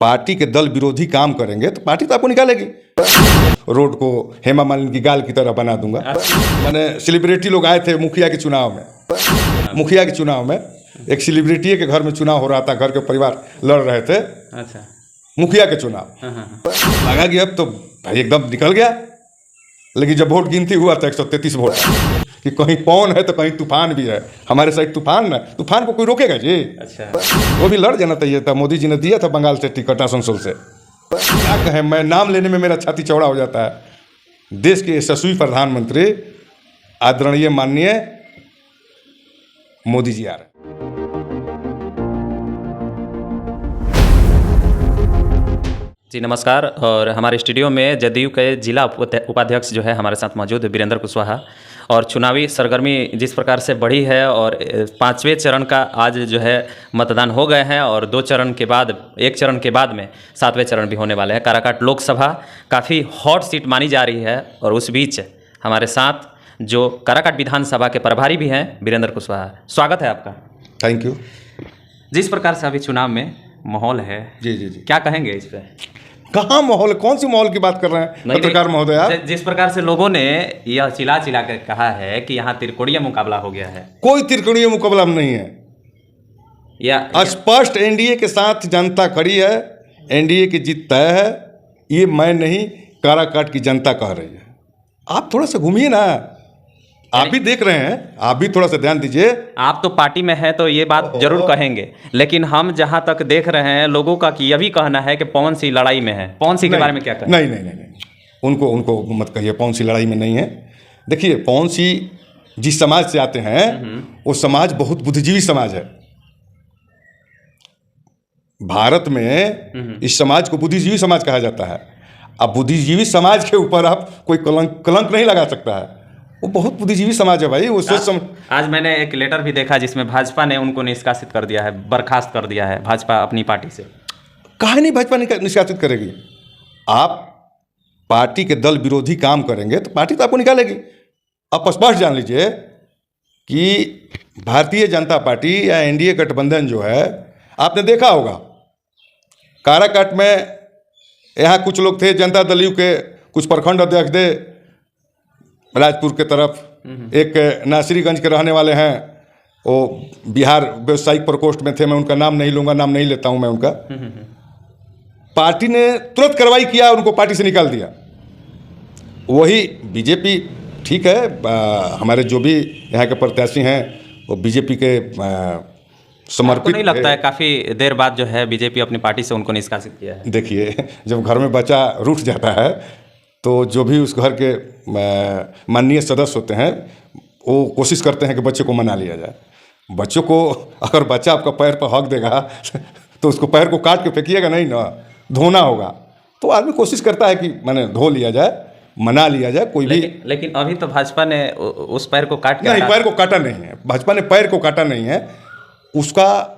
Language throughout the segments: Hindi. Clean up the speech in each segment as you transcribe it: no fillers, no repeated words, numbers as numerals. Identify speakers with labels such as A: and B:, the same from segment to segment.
A: पार्टी के दल विरोधी काम करेंगे तो पार्टी तो आपको निकालेगी। रोड को हेमा मालिनी की गाल की तरह बना दूंगा। मैंने सेलिब्रिटी लोग आए थे मुखिया के चुनाव में, एक सेलिब्रिटी के घर में चुनाव हो रहा था, घर के परिवार लड़ रहे थे।
B: अच्छा,
A: मुखिया के चुनाव लगा कि अब तो भाई एकदम निकल गया, लेकिन जब वोट गिनती हुआ तो 133 वोट कि कहीं पवन है तो कहीं तूफान भी है। हमारे साइड तूफान है, तूफान को कोई रोकेगा जी?
B: अच्छा,
A: वो भी लड़ जाना चाहिए था। मोदी जी ने दिया था बंगाल से टिकट आसनसोल से। क्या कहें, मैं नाम लेने में मेरा छाती चौड़ा हो जाता है। देश के यशस्वी प्रधानमंत्री आदरणीय माननीय मोदी जी आ रहे हैं।
B: जी नमस्कार। और हमारे स्टूडियो में जदयू के जिला उपाध्यक्ष जो है हमारे साथ मौजूद है, वीरेंद्र कुशवाहा। और चुनावी सरगर्मी जिस प्रकार से बढ़ी है और 5वें चरण का आज जो है मतदान हो गए हैं और 2 चरण के बाद, 1 चरण के बाद में 7वें चरण भी होने वाले हैं। काराकाट लोकसभा काफ़ी हॉट सीट मानी जा रही है और उस बीच हमारे साथ जो काराकाट विधानसभा के प्रभारी भी हैं वीरेंद्र कुशवाहा, स्वागत है आपका।
A: Thank you.
B: जिस प्रकार से अभी चुनाव में माहौल है,
A: जी,
B: क्या कहेंगे इस पर?
A: कहाँ माहौल, कौन सी माहौल की बात कर रहे हैं पत्रकार महोदय आप?
B: जिस प्रकार से लोगों ने यह चिल्ला कर कहा है कि यहाँ त्रिकोणीय मुकाबला हो गया है।
A: कोई त्रिकोणीय मुकाबला नहीं है।
B: या
A: स्पष्ट एनडीए के साथ जनता खड़ी है, एनडीए की जीत तय है। ये मैं नहीं, काराकाट की जनता कह रही है। आप थोड़ा सा घूमिए ना, आप भी देख रहे हैं, आप भी थोड़ा सा ध्यान दीजिए।
B: आप तो पार्टी में हैं तो ये बात जरूर कहेंगे, लेकिन हम जहां तक देख रहे हैं लोगों का कि यह भी कहना है कि पवन सिंह लड़ाई में है। पवन सिंह के बारे में क्या कहना?
A: नहीं, उनको मत कहिए पवन सिंह लड़ाई में नहीं है। देखिए, पवन सिंह जिस समाज से आते हैं वो समाज बहुत बुद्धिजीवी समाज है। भारत में इस समाज को बुद्धिजीवी समाज कहा जाता है। अब बुद्धिजीवी समाज के ऊपर आप कोई कलंक नहीं लगा सकता है। वो बहुत बुद्धिजीवी समाज है भाई। वो सोच
B: आज मैंने एक लेटर भी देखा जिसमें भाजपा ने उनको निष्कासित कर दिया है, बर्खास्त कर दिया है भाजपा अपनी पार्टी से।
A: काहे नहीं भाजपा निष्कासित करेगी? आप पार्टी के दल विरोधी काम करेंगे तो पार्टी तो आपको निकालेगी। आप स्पष्ट जान लीजिए कि भारतीय जनता पार्टी या एनडीए गठबंधन जो है, आपने देखा होगा काराकाट में यहाँ कुछ लोग थे जनता दल यू के, कुछ प्रखंड अध्यक्ष थे राजपुर के तरफ, एक नासिरीगंज के रहने वाले हैं, वो बिहार व्यवसायिक प्रकोष्ठ में थे। मैं उनका नाम नहीं लूँगा, नाम नहीं लेता हूँ मैं उनका। पार्टी ने तुरंत कार्रवाई किया, उनको पार्टी से निकाल दिया। वही बीजेपी, ठीक है, हमारे जो भी यहाँ के प्रत्याशी हैं वो बीजेपी के समर्पित।
B: नहीं लगता है काफ़ी देर बाद जो है बीजेपी अपनी पार्टी से उनको निष्कासित किया है?
A: देखिए, जब घर में बच्चा रूठ जाता है तो जो भी उस घर के माननीय सदस्य होते हैं वो कोशिश करते हैं कि बच्चे को मना लिया जाए। बच्चों को, अगर बच्चा आपका पैर पर हक देगा तो उसको पैर को काट के फेंकिएगा नहीं ना, धोना होगा। तो आदमी कोशिश करता है कि मैंने धो लिया जाए, मना लिया जाए। कोई भी
B: लेकिन अभी तो भाजपा ने उस पैर को काट के
A: नहीं, पैर को काटा नहीं है। भाजपा ने पैर को काटा नहीं है। उसका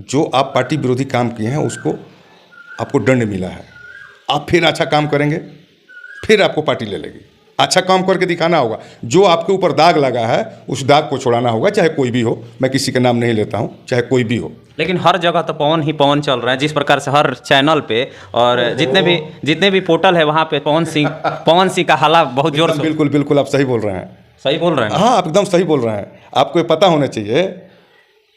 A: जो आप पार्टी विरोधी काम किए हैं उसको आपको दंड मिला है। आप फिर अच्छा काम करेंगे, फिर आपको पार्टी ले लेगी। अच्छा काम करके दिखाना होगा। जो आपके ऊपर दाग लगा है उस दाग को छुड़ाना होगा, चाहे कोई भी हो। मैं किसी का नाम नहीं लेता हूं, चाहे कोई भी हो।
B: लेकिन हर जगह तो पवन ही पवन चल रहा है। जिस प्रकार से हर चैनल पे और जितने भी पोर्टल है वहां पे पवन सिंह का हल्ला बहुत जोर से।
A: बिल्कुल आप सही बोल रहे हैं।
B: सही बोल रहे हैं?
A: हाँ, आप एकदम सही बोल रहे हैं। आपको ये पता होना चाहिए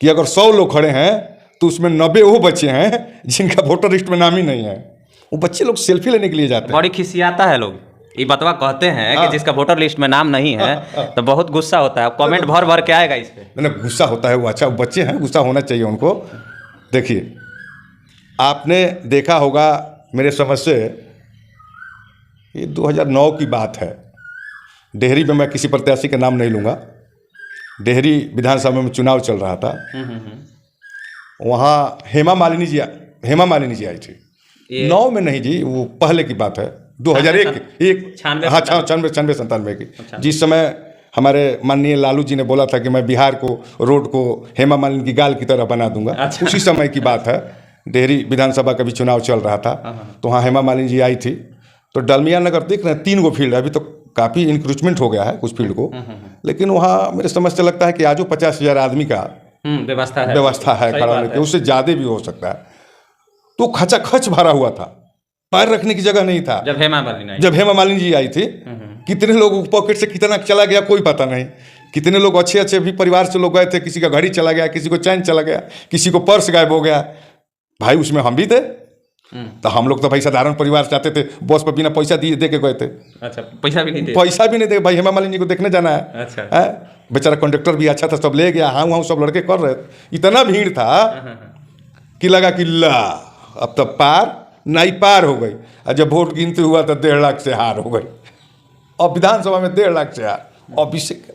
A: कि अगर 100 लोग खड़े हैं तो उसमें 90 वो बच्चे हैं जिनका वोटर लिस्ट में नाम ही नहीं है। वो बच्चे लोग सेल्फी लेने के लिए जाते हैं।
B: बड़ी खिसियाता है लोग, ये बतवा कहते हैं कि जिसका वोटर लिस्ट में नाम नहीं है तो बहुत गुस्सा होता है। कमेंट भर के आएगा इस पे।
A: नहीं, गुस्सा होता है वो। अच्छा, वो बच्चे हैं, गुस्सा होना चाहिए उनको। देखिए, आपने देखा होगा मेरे समझ से ये 2009 की बात है। डेहरी में, मैं किसी प्रत्याशी का नाम नहीं लूँगा, डेहरी विधानसभा में चुनाव चल रहा था। वहाँ हेमा मालिनी जी आई थी। 9 में नहीं जी, वो पहले की बात है, 2001 हाँ, 96-97 की। अच्छा। जिस समय हमारे माननीय लालू जी ने बोला था कि मैं बिहार को, रोड को हेमा मालिनी की गाल की तरह बना दूंगा। अच्छा। उसी समय की बात है। डेहरी विधानसभा का भी चुनाव चल रहा था, तो वहाँ हेमा मालिनी जी आई थी। तो डालमिया नगर देख रहे हैं, 3 गो फील्ड है। अभी तो काफ़ी इंक्रोचमेंट हो गया है कुछ फील्ड को, लेकिन वहाँ मेरे समझ से लगता है कि आज 50,000 आदमी का व्यवस्था है खड़ा होने की, उससे ज़्यादा भी हो सकता है। तो खचाखच भरा हुआ था, पैर रखने की जगह नहीं था।
B: जब हेमा मालिनी आई।
A: जब हेमा मालिनी जी आई थी, कितने लोग पॉकेट से कितना चला गया कोई पता नहीं। कितने लोग अच्छे अच्छे भी परिवार से लोग गए थे, किसी का घड़ी चला गया, किसी को चैन चला गया, किसी को पर्स गायब हो गया। भाई उसमें हम भी थे। तो हम लोग तो भाई साधारण परिवार से आते थे, बस पर बिना पैसा दिए दे के गए थे।
B: अच्छा, पैसा भी नहीं दे?
A: पैसा भी नहीं दे भाई, हेमा मालिनी जी को देखने जाना है।
B: अच्छा।
A: बेचारा कंडक्टर भी अच्छा था, सब ले गया। हाँ वहाँ सब लड़के कर रहे थे, इतना भीड़ था कि लगा कि ला अब तो पार नहीं पार हो गई। और जब वोट गिनते हुआ तो 1.5 लाख से हार हो गई। और विधानसभा में 1.5 लाख से हार। अभिषेक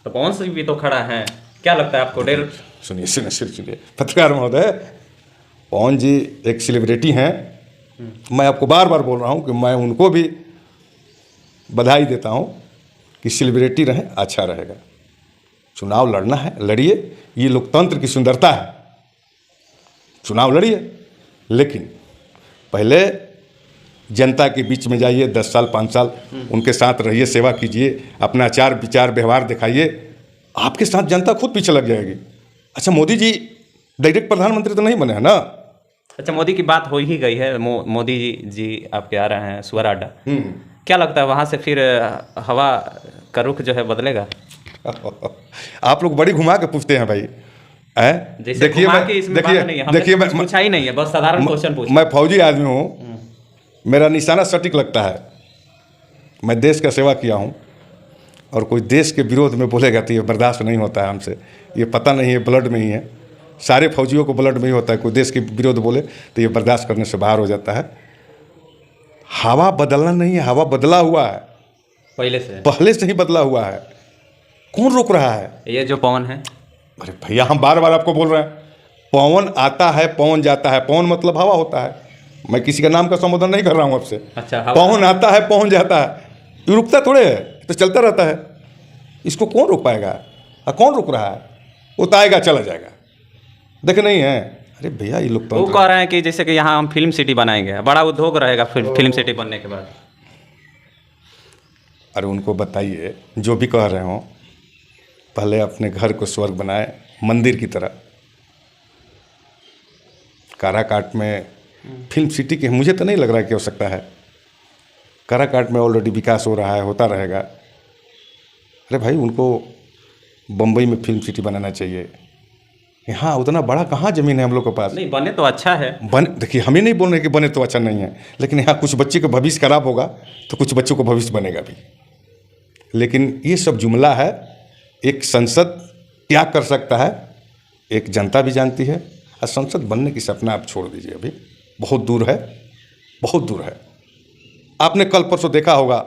B: तो पवन सिंह भी तो खड़ा है, क्या लगता है आपको? डेढ़
A: सुनिए पत्रकार महोदय, पवन जी एक सेलिब्रिटी हैं। मैं आपको बार बार बोल रहा हूं कि मैं उनको भी बधाई देता हूं कि सेलिब्रिटी रहें, अच्छा रहेगा। चुनाव लड़ना है, लड़िए, ये लोकतंत्र की सुंदरता है। चुनाव लड़िए, लेकिन पहले जनता के बीच में जाइए, 10 साल 5 साल उनके साथ रहिए, सेवा कीजिए, अपना आचार विचार व्यवहार दिखाइए, आपके साथ जनता खुद पीछे लग जाएगी। अच्छा, मोदी जी डायरेक्ट प्रधानमंत्री तो नहीं बने हैं ना?
B: अच्छा, मोदी की बात हो ही गई है। मोदी जी आपके आ रहे हैं सुअर अड्डा, क्या लगता है वहाँ से फिर हवा का रुख जो है बदलेगा?
A: आप लोग बड़ी घुमा के पूछते हैं भाई।
B: देखिए देखिए मैं पूछा ही नहीं है, बस साधारण क्वेश्चन पूछा।
A: मैं फौजी आदमी हूँ, मेरा निशाना सटीक लगता है। मैं देश का सेवा किया हूँ, और कोई देश के विरोध में बोलेगा तो ये बर्दाश्त नहीं होता है हमसे। ये पता नहीं है, ब्लड में ही है, सारे फौजियों को ब्लड में ही होता है। कोई देश के विरोध बोले तो ये बर्दाश्त करने से बाहर हो जाता है। हवा बदलना नहीं है, हवा बदला हुआ है, पहले से ही बदला हुआ है। कौन रोक रहा है?
B: ये जो पवन है।
A: अरे भैया, हम बार बार आपको बोल रहे हैं, पवन आता है, पवन जाता है। पवन मतलब हवा होता है। मैं किसी का नाम का संबोधन नहीं कर रहा हूँ आपसे।
B: अच्छा,
A: पवन आता है, पवन जाता है, ये रुकता थोड़े है, तो चलता रहता है। इसको कौन रोक पाएगा? कौन रोक रहा है? वो तो आएगा चला जाएगा, देखे नहीं है। अरे भैया, ये लोग तो
B: वो कह रहे हैं कि जैसे कि यहाँ हम फिल्म सिटी बनाएंगे, बड़ा उद्योग रहेगा फिल्म सिटी बनने के बाद।
A: अरे उनको बताइए, जो भी कह रहे हो, पहले अपने घर को स्वर्ग बनाए, मंदिर की तरह। काराकाट में फिल्म सिटी की मुझे तो नहीं लग रहा है कि आवश्यकता है। काराकाट में ऑलरेडी विकास हो रहा है, होता रहेगा। अरे भाई, उनको बम्बई में फिल्म सिटी बनाना चाहिए। यहाँ उतना बड़ा कहाँ ज़मीन है हम लोग के पास?
B: नहीं, बने तो अच्छा है।
A: देखिए, हमें नहीं बोल रहे कि बने तो अच्छा नहीं है, लेकिन यहाँ कुछ बच्चे का भविष्य खराब होगा तो कुछ बच्चों का भविष्य बनेगा भी। लेकिन ये सब जुमला है। एक संसद क्या कर सकता है, एक जनता भी जानती है। और संसद बनने की सपना आप छोड़ दीजिए, अभी बहुत दूर है, बहुत दूर है। आपने कल परसों देखा होगा,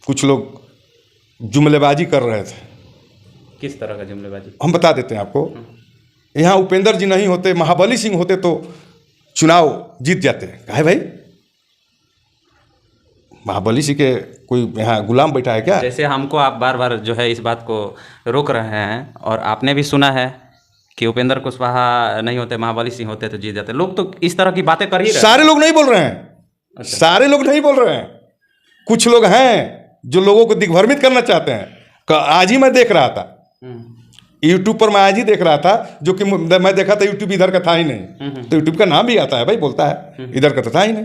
A: कुछ लोग जुमलेबाजी कर रहे थे।
B: किस तरह का जुमलेबाजी? हम
A: बता देते हैं आपको। यहाँ उपेंद्र जी नहीं होते, महाबली सिंह होते तो चुनाव जीत जाते। काहे भाई? महाबली सिंह के कोई यहाँ गुलाम बैठा है क्या?
B: जैसे हमको आप बार बार जो है इस बात को रोक रहे हैं, और आपने भी सुना है कि उपेंद्र कुशवाहा नहीं होते, महाबली सिंह होते तो जीत जाते। लोग तो इस तरह की बातें कर ही रहे।
A: सारे लोग नहीं बोल रहे हैं। अच्छा। सारे लोग नहीं बोल रहे हैं, कुछ लोग हैं जो लोगों को दिग्भ्रमित करना चाहते हैं। आज ही मैं देख रहा था यूट्यूब पर, मैं आज ही देख रहा था, जो कि मैं देखा था यूट्यूब इधर का था ही नहीं। तो यूट्यूब का नाम भी आता है भाई, बोलता है इधर का तो था ही नहीं।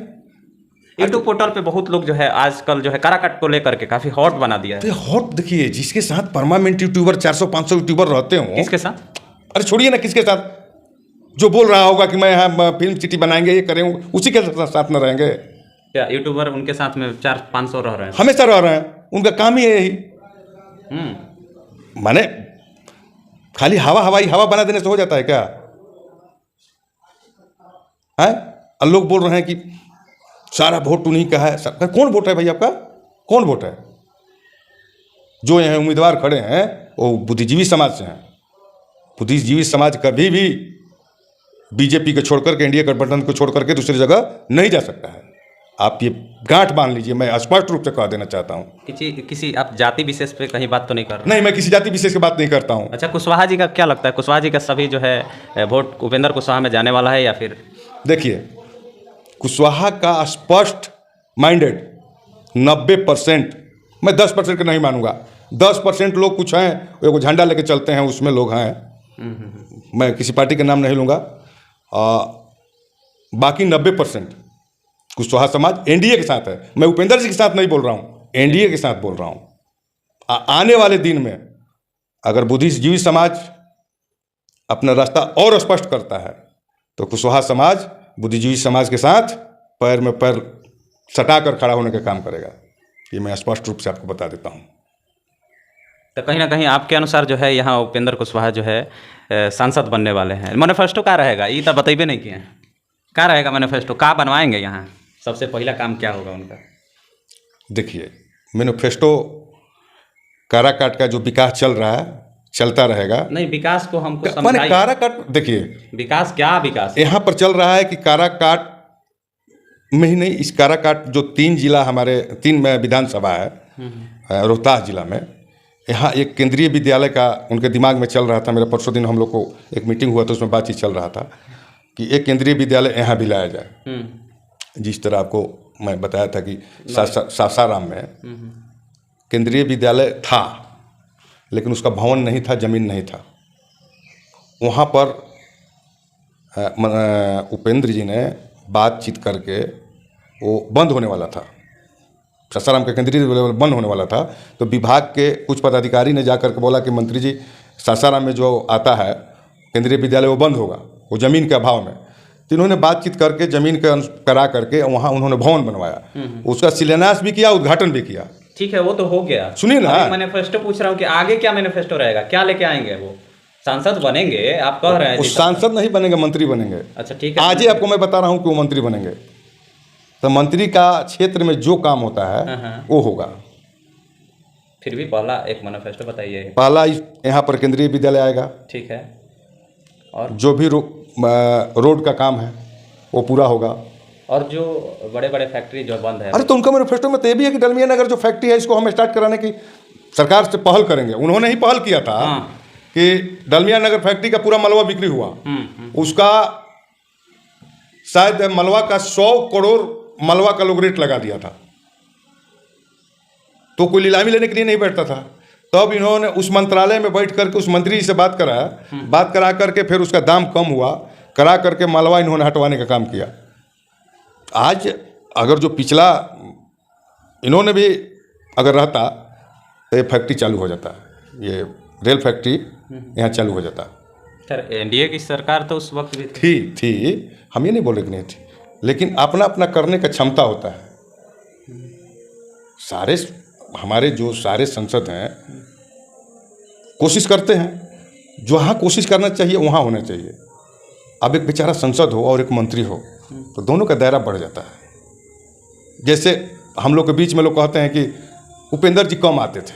B: यूट्यूब पोर्टल पे बहुत लोग जो है आजकल जो है काराकाट को लेकर के काफी हॉट बना दिया है।
A: हॉट देखिए, जिसके साथ परमानेंट यूट्यूबर 400-500 यूट्यूबर रहते हो।
B: किसके साथ?
A: अरे छोड़िए ना, किसके साथ? जो बोल रहा होगा कि मैं यहाँ फिल्म सिटी बनाएंगे, ये करेंगे, उसी के साथ में रहेंगे।
B: क्या यूट्यूबर उनके साथ में 400-500 रह रहे हैं?
A: हमेशा रह रहे हैं, उनका काम ही है यही। माने खाली हवा बना देने से हो जाता है क्या? है? और लोग बोल रहे हैं कि सारा वोट उन्हीं का है। कौन वोट है भाई आपका? कौन वोट है? जो यहाँ उम्मीदवार खड़े हैं वो बुद्धिजीवी समाज से हैं। बुद्धिजीवी समाज कभी भी बीजेपी को छोड़कर के, एनडीए गठबंधन को छोड़ करके दूसरी जगह नहीं जा सकता है। आप ये गांठ बांध लीजिए, मैं स्पष्ट रूप से कह देना चाहता हूँ।
B: किसी आप जाति विशेष पे कहीं बात तो नहीं कर रहे?
A: नहीं, मैं किसी जाति विशेष की बात नहीं करता हूँ।
B: अच्छा, कुशवाहा जी का क्या लगता है? कुशवाहा जी का सभी जो है वोट उपेंद्र कुशवाहा में जाने वाला है या फिर? देखिए,
A: कुशवाहा का स्पष्ट माइंडेड 90%, मैं 10% का नहीं मानूंगा। 10% लोग कुछ हैं, वो झंडा लेके चलते हैं, उसमें लोग हैं। मैं किसी पार्टी का नाम नहीं लूँगा। बाकी 90% कुशवाहा समाज एनडीए के साथ है। मैं उपेंद्र जी के साथ नहीं बोल रहा हूँ, एनडीए के साथ बोल रहा हूँ। आने वाले दिन में अगर बुद्धिजीवी समाज अपना रास्ता और स्पष्ट करता है तो कुशवाहा समाज बुद्धिजीवी समाज के साथ पैर में पैर सटा कर खड़ा होने का काम करेगा। ये मैं स्पष्ट रूप से आपको बता देता हूँ।
B: तो कहीं ना कहीं आपके अनुसार जो है यहाँ उपेंद्र कुशवाहा जो है सांसद बनने वाले हैं। मैनिफेस्टो क्या रहेगा ये तो बतेबे नहीं किए। क्या रहेगा मैनिफेस्टो, क्या बनवाएंगे यहाँ, सबसे पहला काम क्या होगा उनका?
A: देखिए, मैनिफेस्टो काराकाट का जो विकास चल रहा है चलता रहेगा।
B: नहीं, विकास को हमको
A: माने
B: समझाइए।
A: काराकाट, देखिए
B: विकास क्या विकास?
A: यहाँ पर चल रहा है कि काराकाट में ही नहीं, इस काराकाट जो 3 जिला हमारे 3 में विधानसभा है रोहतास जिला में, यहाँ एक केंद्रीय विद्यालय का उनके दिमाग में चल रहा था। मेरा परसों दिन हम लोग को एक मीटिंग हुआ था, उसमें बातचीत चल रहा था कि एक केंद्रीय विद्यालय यहाँ भी लाया जाए। जिस तरह आपको मैं बताया था कि सासाराम में केंद्रीय विद्यालय था लेकिन उसका भवन नहीं था, जमीन नहीं था। वहाँ पर उपेंद्र जी ने बातचीत करके वो बंद होने वाला था, सासाराम का केंद्रीय विद्यालय बंद होने वाला था। तो विभाग के कुछ पदाधिकारी ने जाकर के बोला कि मंत्री जी, सासाराम में जो आता है केंद्रीय विद्यालय वो बंद होगा, वो ज़मीन के अभाव में। तो इन्होंने बातचीत करके ज़मीन करा करके वहाँ उन्होंने भवन बनवाया, उसका शिलान्यास भी किया, उद्घाटन भी किया।
B: ठीक है, वो तो हो गया।
A: सुनिए ना,
B: मैनिफेस्टो पूछ रहा हूँ कि आगे क्या मैनिफेस्टो रहेगा, क्या लेके आएंगे? वो सांसद बनेंगे आप कह रहे हैं?
A: वो सांसद नहीं बनेंगे, मंत्री बनेंगे।
B: अच्छा ठीक है,
A: आज ही आपको मैं बता रहा हूँ कि वो मंत्री बनेंगे। तो मंत्री का क्षेत्र में जो काम होता है वो होगा।
B: फिर भी पहला एक मैनिफेस्टो बताइए।
A: पहला यहाँ पर केंद्रीय विद्यालय आएगा,
B: ठीक है, और
A: जो भी रोड का काम है वो पूरा होगा।
B: और जो बड़े बड़े फैक्ट्री जो बंद है।
A: अरे तो उनका मैनिफेस्टो में तो ये भी है कि डलमिया नगर जो फैक्ट्री है इसको हम स्टार्ट कराने की सरकार से पहल करेंगे। उन्होंने ही पहल किया था कि डलमिया नगर फैक्ट्री का पूरा मलबा बिक्री हुआ। उसका शायद मलबा का 100 करोड़ मलबा का लोग रेट लगा दिया था, तो कोई नीलामी लेने के लिए नहीं बैठता था। तब इन्होंने उस मंत्रालय में बैठ करके उस मंत्री से बात कराया, बात करा करके फिर उसका दाम कम हुआ, करा करके मलबा इन्होंने हटवाने का काम किया। आज अगर जो पिछला इन्होंने भी अगर रहता तो ये फैक्ट्री चालू हो जाता, ये रेल फैक्ट्री यहाँ चालू हो जाता।
B: सर एनडीए की सरकार तो उस वक्त भी
A: थी, हम ये नहीं बोल रहे कि नहीं थी, लेकिन अपना अपना करने का क्षमता होता है। सारे हमारे जो सारे सांसद हैं कोशिश करते हैं, जहाँ कोशिश करना चाहिए वहाँ होना चाहिए। अब एक बेचारा सांसद हो और एक मंत्री हो तो दोनों का दायरा बढ़ जाता है। जैसे हम लोग के बीच में लोग कहते हैं कि उपेंद्र जी कम आते थे,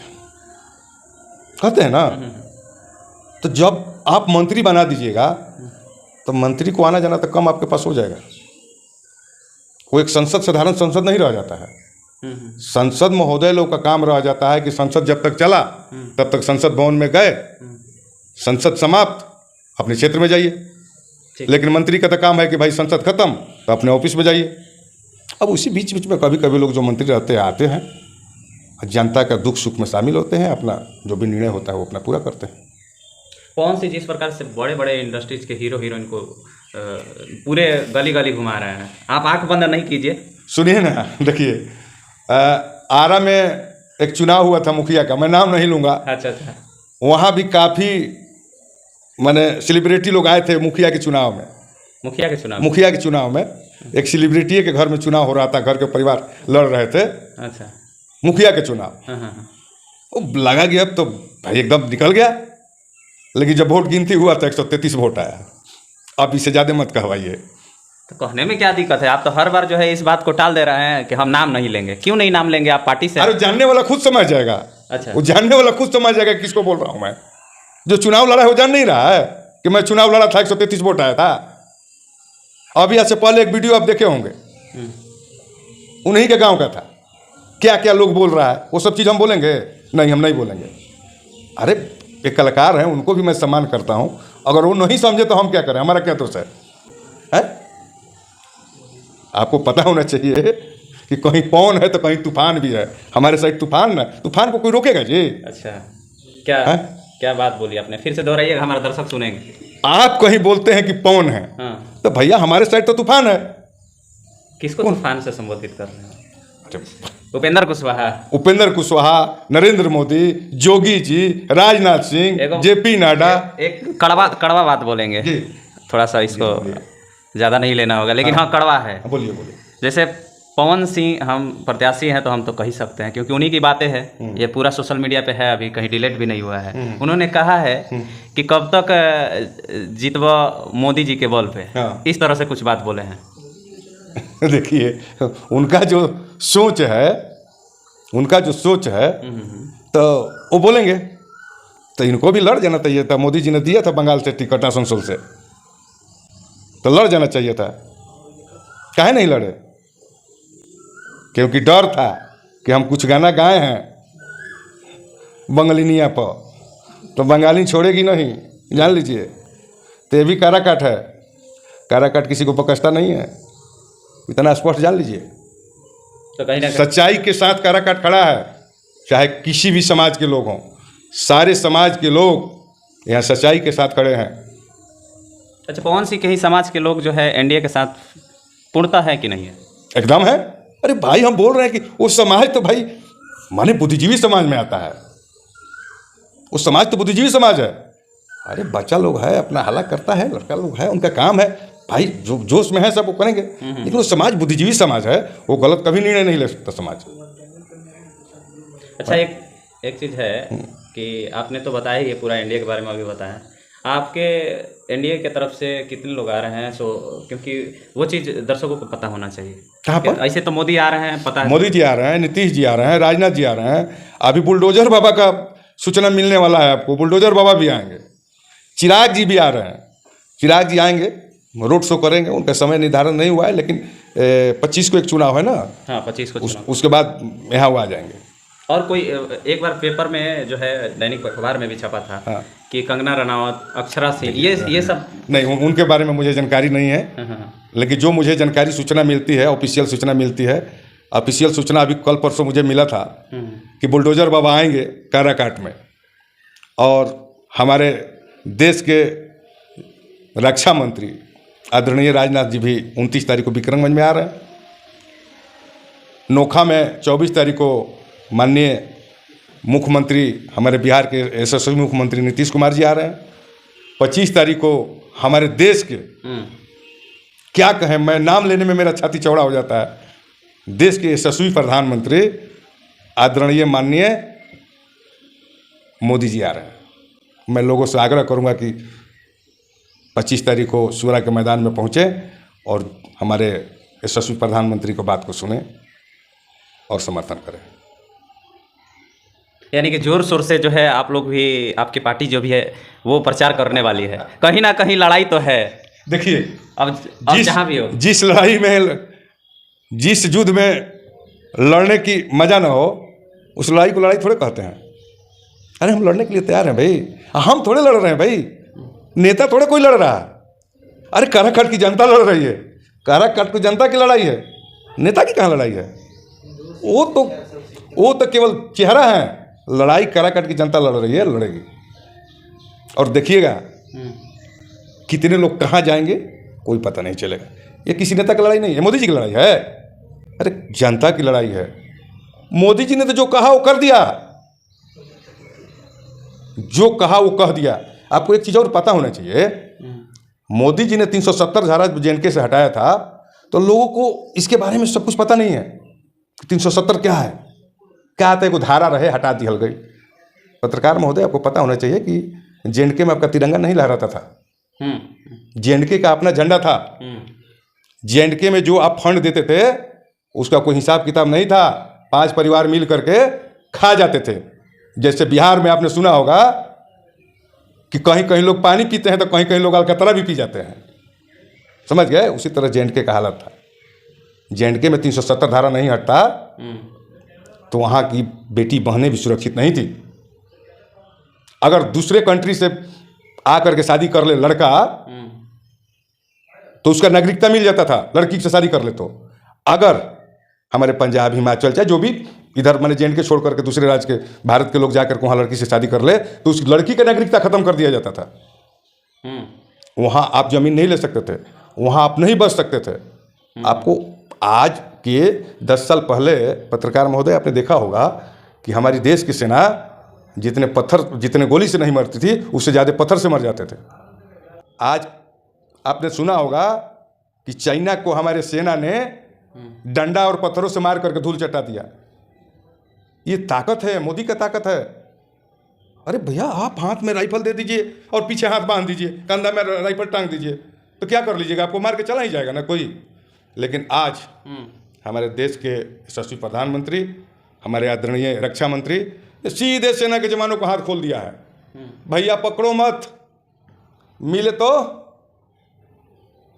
A: कहते हैं ना, तो जब आप मंत्री बना दीजिएगा तो मंत्री को आना जाना तो कम आपके पास हो जाएगा। वो एक संसद साधारण संसद नहीं रह जाता है। संसद महोदय लोग का काम रह जाता है कि संसद जब तक चला तब तक संसद भवन में गए, संसद समाप्त, अपने क्षेत्र में जाइए। लेकिन मंत्री का तो काम है कि भाई संसद खत्म तो अपने ऑफिस में जाइए। अब उसी बीच बीच में कभी कभी लोग जो मंत्री रहते हैं आते हैं, जनता का दुख सुख में शामिल होते हैं, अपना जो भी निर्णय होता है वो अपना पूरा करते हैं।
B: कौन सी जिस प्रकार से बड़े बड़े इंडस्ट्रीज के हीरो हीरोइन को पूरे गली गली घुमा रहे हैं, आप आंख बंद नहीं कीजिए।
A: सुनिए ना, देखिए आरा में एक चुनाव हुआ था मुखिया का, मैं नाम नहीं लूँगा।
B: अच्छा,
A: वहाँ भी काफ़ी माने सेलिब्रिटी लोग आए थे मुखिया के चुनाव में। मुखिया के चुनाव में एक सेलिब्रिटी के घर में चुनाव हो रहा था, घर के परिवार लड़ रहे थे।
B: अच्छा,
A: मुखिया के चुनाव वो लगा गया तो भाई एकदम निकल गया, लेकिन जब वोट गिनती हुआ तो 133 वोट आया। अब इससे ज़्यादा मत कहवाइए।
B: तो कहने में क्या दिक्कत है? आप तो हर बार जो है इस बात को टाल दे रहे हैं कि हम नाम नहीं लेंगे। क्यों नहीं नाम लेंगे? आप पार्टी से।
A: अरे जानने वाला खुद समझ जाएगा।
B: अच्छा,
A: वो जानने वाला खुद समझ जाएगा किसको बोल रहा हूँ मैं। जो चुनाव लड़ा है वो जान नहीं रहा है कि मैं चुनाव लड़ा था, 133 वोट आया था। अभी आज से पहले एक वीडियो आप देखे होंगे, उन्हीं के गांव का था। क्या क्या लोग बोल रहा है वो सब चीज़ हम बोलेंगे? नहीं, हम नहीं बोलेंगे। अरे एक कलाकार हैं, उनको भी मैं सम्मान करता हूँ। अगर वो नहीं समझे तो हम क्या करें? हमारा क्या दोष है? आपको पता होना चाहिए कि कहीं पवन है तो कहीं तूफान भी है। हमारे साइड तूफान ना, तूफान को कोई रोकेगा जी?
B: अच्छा, क्या बात बोली आपने? फिर से दोहराइएगा, हमारे दर्शक सुनेंगे।
A: आप कहीं बोलते हैं कि पवन है,
B: हाँ,
A: तो भैया हमारे साइड तो तूफान है।
B: किसको तूफान से संबोधित कर रहे हैं? उपेंद्र कुशवाहा।
A: उपेंद्र कुशवाहा, नरेंद्र मोदी, जोगी जी, राजनाथ सिंह,
B: एगो-
A: जेपी नड्डा।
B: एक कड़वा कड़वा बात बोलेंगे,
A: जी
B: थोड़ा सा इसको ज़्यादा नहीं लेना होगा, लेकिन हाँ कड़वा है।
A: बोलिए बोलिए।
B: जैसे पवन सिंह हम प्रत्याशी हैं तो हम तो कह सकते हैं, क्योंकि उन्हीं की बातें हैं, ये पूरा सोशल मीडिया पे है, अभी कहीं डिलीट भी नहीं हुआ है। उन्होंने कहा है कि कब तक जीतवा मोदी जी के बल पे,
A: हाँ।
B: इस तरह से कुछ बात बोले हैं।
A: देखिए, उनका जो सोच है, तो वो बोलेंगे, तो इनको भी लड़ जाना चाहिए था। मोदी जी ने दिया था बंगाल से टिकट आसनसोल से, तो लड़ जाना चाहिए था। काहे नहीं लड़े? क्योंकि डर था कि हम कुछ गाना गाए हैं बंगलिनिया पर, तो बंगाली छोड़ेगी नहीं, जान लीजिए। तो ये भी काराकाट है, काराकाट किसी को पकड़ता नहीं है, इतना स्पष्ट जान लीजिए।
B: तो कहीं ना
A: सच्चाई के साथ काराकाट खड़ा है, चाहे किसी भी समाज के लोग हों। सारे समाज के लोग यहाँ सच्चाई के साथ खड़े हैं।
B: अच्छा, पवन सिंह के ही समाज के लोग जो है एनडीए के साथ पूर्णता है कि नहीं है?
A: एकदम है। अरे भाई, हम बोल रहे हैं कि वो समाज तो भाई माने बुद्धिजीवी समाज में आता है। वो समाज तो बुद्धिजीवी समाज है। अरे बच्चा लोग है, अपना हल्ला करता है, लड़का लोग है, उनका काम है भाई, जो जोश में है सब वो करेंगे। लेकिन वो समाज बुद्धिजीवी समाज है, वो गलत कभी निर्णय नहीं ले सकता समाज।
B: अच्छा, एक चीज़ है कि आपने तो बताया ये पूरा एनडीए के बारे में अभी बताया, आपके एनडीए के तरफ से कितने लोग आ रहे हैं? क्योंकि वो चीज़ दर्शकों को पता होना चाहिए।
A: कहाँ पर?
B: ऐसे तो मोदी आ रहे हैं, पता है।
A: मोदी जी आ रहे हैं, नीतीश जी आ रहे हैं, राजनाथ जी आ रहे हैं। अभी बुलडोजर बाबा का सूचना मिलने वाला है आपको, बुलडोजर बाबा भी आएंगे। चिराग जी भी आ रहे हैं, चिराग जी आएंगे, रोड शो करेंगे। उनका समय निर्धारण नहीं हुआ है, लेकिन 25 को एक चुनाव है ना।
B: हाँ, 25 को चुनाव।
A: उसके बाद यहाँ वो आ जाएंगे।
B: और कोई एक बार पेपर में जो है दैनिक अखबार में भी छपा था,
A: हाँ।
B: कि कंगना रनावत, अक्षरा सिंह, ये सब
A: नहीं, उनके बारे में मुझे जानकारी नहीं है।
B: हाँ।
A: लेकिन जो मुझे जानकारी सूचना मिलती है, ऑफिशियल सूचना मिलती है, ऑफिशियल सूचना अभी कल परसों मुझे मिला था कि बुलडोजर बाबा आएंगे काराकाट में, और हमारे देश के रक्षा मंत्री आदरणीय राजनाथ जी भी 29 तारीख को विक्रमगंज में आ रहे हैं। नोखा में 24 तारीख को माननीय मुख्यमंत्री, हमारे बिहार के यशस्वी मुख्यमंत्री नीतीश कुमार जी आ रहे हैं। 25 तारीख को हमारे देश के, क्या कहें, मैं नाम लेने में मेरा छाती चौड़ा हो जाता है, देश के यशस्वी प्रधानमंत्री आदरणीय माननीय मोदी जी आ रहे हैं। मैं लोगों से आग्रह करूंगा कि 25 तारीख को सूरा के मैदान में पहुंचे और हमारे यशस्वी प्रधानमंत्री को बात को सुने और समर्थन करें।
B: यानी कि जोर शोर से जो है आप लोग भी, आपकी पार्टी जो भी है वो प्रचार करने वाली है। कहीं ना कहीं लड़ाई तो है।
A: देखिए,
B: अब जहाँ भी हो,
A: जिस लड़ाई में, जिस युद्ध में लड़ने की मजा ना हो, उस लड़ाई को लड़ाई थोड़े कहते हैं। अरे हम लड़ने के लिए तैयार हैं भाई, हम थोड़े लड़ रहे हैं भाई, नेता थोड़े कोई लड़ रहा है। अरे काराकाट की जनता लड़ रही है, काराकाट की जनता की लड़ाई है, नेता की कहाँ लड़ाई है? वो तो केवल चेहरा है। लड़ाई काराकाट की जनता लड़ रही है, लड़ेगी। और देखिएगा कितने लोग कहाँ जाएंगे कोई पता नहीं चलेगा। ये किसी नेता की लड़ाई नहीं है, मोदी जी की लड़ाई है। अरे जनता की लड़ाई है। मोदी जी ने तो जो कहा वो कर दिया, जो कहा वो कह दिया। आपको एक चीज़ और पता होना चाहिए, मोदी जी ने 370 धारा जेएनके से हटाया था, तो लोगों को इसके बारे में सब कुछ पता नहीं है। 370 क्या है, क्या आता है? कोई धारा रहे, हटा दी, हल गई। पत्रकार महोदय, आपको पता होना चाहिए कि जेएनके में आपका तिरंगा नहीं लहराता था। जेएनके का अपना झंडा था। जेएनके में जो आप फंड देते थे उसका कोई हिसाब किताब नहीं था। 5 परिवार मिल करके खा जाते थे। जैसे बिहार में आपने सुना होगा कि कहीं कहीं लोग पानी पीते हैं तो कहीं कहीं लोग अलकतरा भी पी जाते हैं, समझ गए? उसी तरह जेएनके का हालत था। जेएनके में 370 धारा नहीं हटता तो वहाँ की बेटी बहनें भी सुरक्षित नहीं थी। अगर दूसरे कंट्री से आकर के शादी कर ले लड़का तो उसका नागरिकता मिल जाता था, लड़की से शादी कर ले। तो अगर हमारे पंजाब, हिमाचल, चाहे जो भी इधर मैंने जेएनके छोड़ करके दूसरे राज्य के, भारत के लोग जाकर वहाँ लड़की से शादी कर ले तो उस लड़की का नागरिकता खत्म कर दिया जाता था। वहाँ आप ज़मीन नहीं ले सकते थे, वहाँ आप नहीं बस सकते थे। आपको आज के 10 साल पहले पत्रकार महोदय आपने देखा होगा कि हमारी देश की सेना जितने गोली से नहीं मरती थी, उससे ज़्यादा पत्थर से मर जाते थे। आज आपने सुना होगा कि चाइना को हमारे सेना ने डंडा और पत्थरों से मार करके धूल चटा दिया। ये ताकत है, मोदी का ताकत है। अरे भैया, आप हाथ में राइफल दे दीजिए और पीछे हाथ बांध दीजिए, कंधा में राइफल टांग दीजिए, तो क्या कर लीजिएगा? आपको मार के चला ही जाएगा ना कोई। लेकिन आज हमारे देश के यशस्वी प्रधानमंत्री, हमारे आदरणीय रक्षा मंत्री ने सीधे सेना के जवानों को हाथ खोल दिया है। भैया पकड़ो मत, मिले तो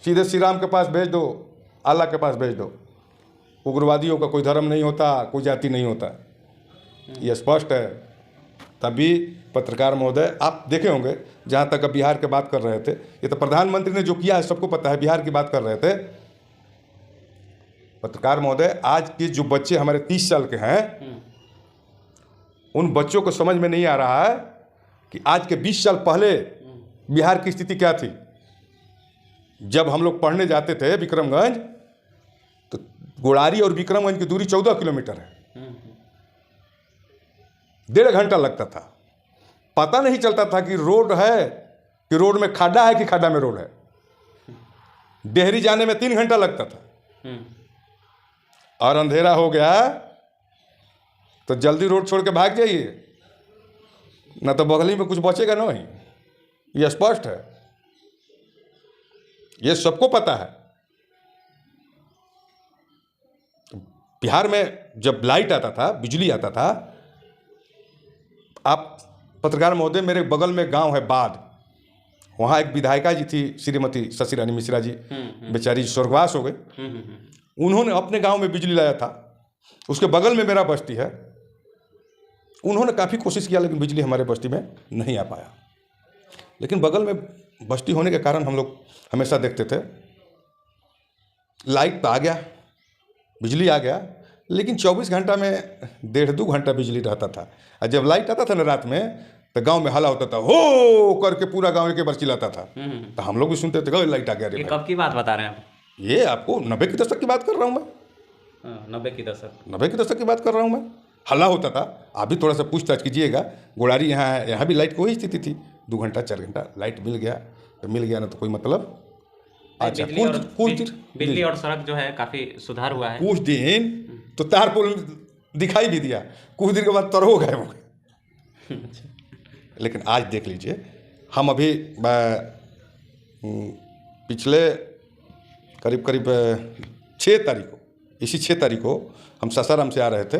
A: सीधे श्री राम के पास भेज दो, अल्लाह के पास भेज दो। उग्रवादियों का कोई धर्म नहीं होता, कोई जाति नहीं होता, ये स्पष्ट है। तभी पत्रकार महोदय आप देखे होंगे, जहाँ तक अब बिहार की बात कर रहे थे, ये तो प्रधानमंत्री ने जो किया है सबको पता है। बिहार की बात कर रहे थे पत्रकार महोदय, आज के जो बच्चे हमारे 30 साल के हैं, उन बच्चों को समझ में नहीं आ रहा है कि आज के 20 साल पहले बिहार की स्थिति क्या थी। जब हम लोग पढ़ने जाते थे विक्रमगंज, तो गोड़ारी और विक्रमगंज की दूरी 14 किलोमीटर है। 1.5 घंटा लगता था, पता नहीं चलता था कि रोड है कि रोड में खाड़ा है कि खाड़ा में रोड है। डेहरी जाने में 3 घंटा लगता था, और अंधेरा हो गया तो जल्दी रोड छोड़ के भाग जाइए, ना तो बगली में कुछ बचेगा नहीं। यह स्पष्ट है, यह सबको पता है। बिहार में जब लाइट आता था, बिजली आता था, आप पत्रकार महोदय, मेरे बगल में गांव है बाद, वहाँ एक विधायिका जी थी, श्रीमती शशि रानी मिश्रा जी, बेचारी स्वर्गवास हो गई। उन्होंने अपने गांव में बिजली लाया था। उसके बगल में मेरा बस्ती है, उन्होंने काफ़ी कोशिश किया, लेकिन बिजली हमारे बस्ती में नहीं आ पाया। लेकिन बगल में बस्ती होने के कारण हम लोग हमेशा देखते थे, लाइट तो आ गया, बिजली आ गया, लेकिन 24 घंटा में 1.5-2 घंटा बिजली रहता था। और जब लाइट आता था ना रात में, तो गांव में हल्ला होता था, हो करके पूरा गांव एक बार चिल्लाता था। तो हम लोग भी सुनते थे, लाइट आ गया।
B: ये कब की बात बता रहे हैं आप?
A: ये आपको 90 के दशक की बात कर रहा हूँ मैं।
B: 90 की दशक,
A: 90 के दशक की बात कर रहा हूँ मैं। हल्ला होता था। आप भी थोड़ा सा पूछताछ कीजिएगा, गोड़ारी यहाँ है, यहाँ भी लाइट की वही स्थिति थी। 2 घंटा 4 घंटा लाइट मिल गया तो मिल गया, ना तो कोई मतलब। अच्छा,
B: बिजली और सड़क जो है काफ़ी सुधार हुआ है।
A: कुछ दिन तो तारपुल दिखाई भी दिया, कुछ दिन के बाद तर हो गए वो। लेकिन आज देख लीजिए, हम अभी पिछले करीब 6 तारीख को, इसी 6 तारीख को हम सासाराम से आ रहे थे।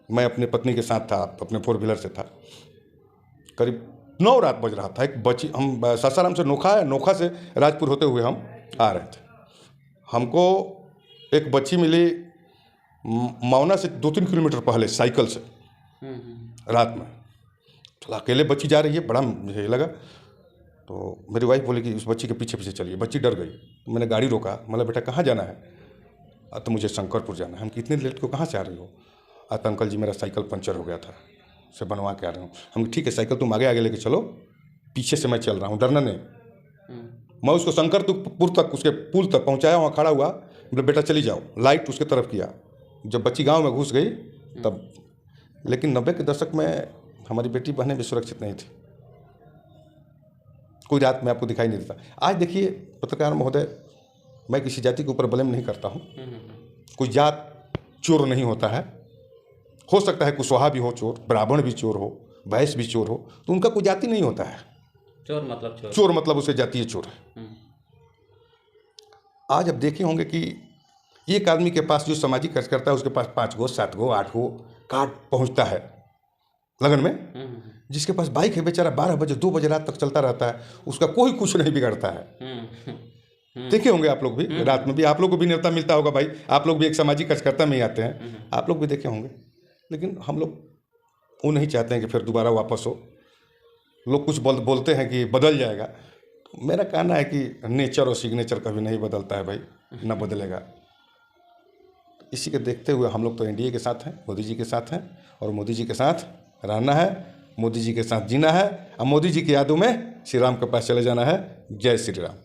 A: मैं अपनी पत्नी के साथ था, अपने 4 व्हीलर से था। करीब 9 रात बज रहा था। एक बच्ची, हम सासाराम से नोखा है, नोखा से राजपुर होते हुए हम आ रहे थे। हमको एक बच्ची मिली मौना से 2-3 किलोमीटर पहले साइकिल से, रात में। तो अकेले बच्ची जा रही है, बड़ा मुझे लगा। तो मेरी वाइफ बोली कि उस बच्ची के पीछे पीछे चलिए। बच्ची डर गई। तो मैंने गाड़ी रोका, मतलब बेटा कहाँ जाना है? तो मुझे शंकरपुर जाना है। हम कितने लेट को कहाँ से आ रही हो? तो अंकल जी मेरा साइकिल पंचर हो गया था, से बनवा के आ रहा हूँ। हम ठीक है, साइकिल तुम आगे आगे लेके चलो, पीछे से मैं चल रहा हूँ, डरना नहीं। मैं उसको शंकरपुर तक, उसके पुल तक पहुँचाया, वहाँ खड़ा हुआ, मतलब बेटा चली जाओ, लाइट उसके तरफ किया। जब बच्ची गांव में घुस गई तब। लेकिन 90 के दशक में हमारी बेटी बहनें भी सुरक्षित नहीं थी। कोई रात में आपको दिखाई नहीं देता। आज देखिए पत्रकार महोदय, मैं किसी जाति के ऊपर ब्लेम नहीं करता हूँ। कोई जात चोर नहीं होता है। हो सकता है कुशवाहा भी हो चोर, ब्राह्मण भी चोर हो, वैश्य भी चोर हो, तो उनका कोई जाति नहीं होता है। चोर मतलब उसे जातीय चोर है। आज अब देखे होंगे कि एक आदमी के पास जो सामाजिक खर्च करता है, उसके पास 5 गो 7 गो 8 गो कार्ड पहुंचता है लगन में। जिसके पास बाइक है, बेचारा 12 बजे 2 बजे रात तक चलता रहता है, उसका कोई कुछ नहीं बिगड़ता है। देखे होंगे आप लोग भी, रात में भी आप लोग को भी न्योता मिलता होगा भाई, आप लोग भी एक सामाजिक कार्यकर्ता में ही आते हैं, आप लोग भी देखे होंगे। लेकिन हम लोग वो नहीं चाहते हैं कि फिर दोबारा वापस हो। लोग कुछ बोलते हैं कि बदल जाएगा। मेरा कहना है कि नेचर और सिग्नेचर कभी नहीं बदलता है भाई, ना बदलेगा। इसी के देखते हुए हम लोग तो एनडीए के साथ हैं, मोदी जी के साथ हैं, और मोदी जी के साथ रहना है। मोदी जी के साथ जीना है और मोदी जी की यादों में श्री राम के पास चले जाना है। जय श्री राम।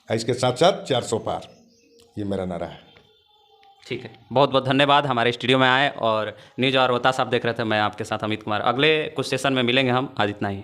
A: और इसके साथ साथ 400 पार, ये मेरा नारा है।
B: ठीक है, बहुत बहुत धन्यवाद हमारे स्टूडियो में आए और न्यूज़ और रोहतास आप देख रहे थे। मैं आपके साथ अमित कुमार। अगले कुछ सेशन में मिलेंगे हम। आज इतना ही।